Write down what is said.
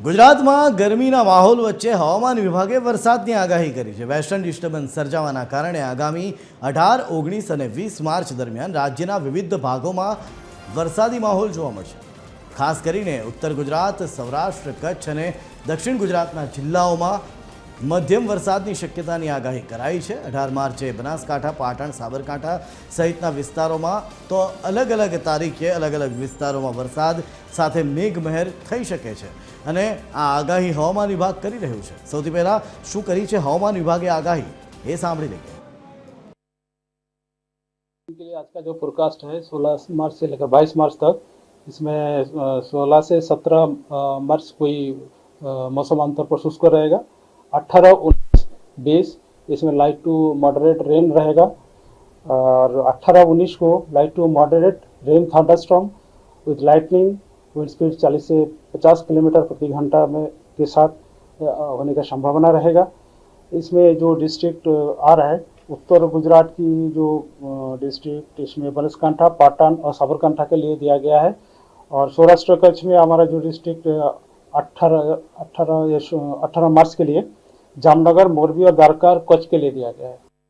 ગુજરાતમાં ગરમીના માહોલ વચ્ચે હવામાન વિભાગે વરસાદની આગાહી કરી છે। વેસ્ટર્ન ડિસ્ટર્બન્સ સર્જાવાના કારણે આગામી 18, 19 અને 20 માર્ચ દરમિયાન રાજ્યના વિવિધ ભાગોમાં વરસાદી માહોલ જોવા મળશે। ખાસ કરીને ઉત્તર ગુજરાત, સૌરાષ્ટ્ર, કચ્છ અને દક્ષિણ ગુજરાતના જિલ્લાઓમાં મધ્યમ વરસાદની શક્યતાની આગાહી કરાઈ છે। 18 માર્ચે બનાસકાંઠા, પાટણ, સાબરકાંઠા સહિતના વિસ્તારોમાં તો અલગ અલગ તારીખે અલગ અલગ વિસ્તારોમાં વરસાદ સાથે મેઘમહેર થઈ શકે છે અને આ આગાહી હવામાન વિભાગ કરી રહ્યું છે। સૌથી પહેલા શું કરી છે હવામાન વિભાગે આગાહી એ સાંભળી લઈએ। के लिए आज का जो फोरकास्ट है 16 मार्च से लेकर 22 मार्च तक, इसमें 16 से 17 मार्च कोई मौसम आमतौर पर शुष्क रहेगा। 18, 19, 20 इसमें लाइट टू मॉडरेट रेन रहेगा और 18, 19 को light to moderate rain thunderstorm with lightning, wind speed 40 से 50 किलोमीटर प्रति घंटा में के साथ होने का संभावना रहेगा। इसमें जो डिस्ट्रिक्ट आ रहा है उत्तर गुजरात की जो डिस्ट्रिक्ट, इसमें बनासकांठा, पाटन और साबरकांठा के लिए दिया गया है और सौराष्ट्र कच्छ में हमारा जो डिस्ट्रिक्ट 18 मार्च के लिए जामनगर, मोरबी और द्वारका, कच्छ के लिए दिया गया है।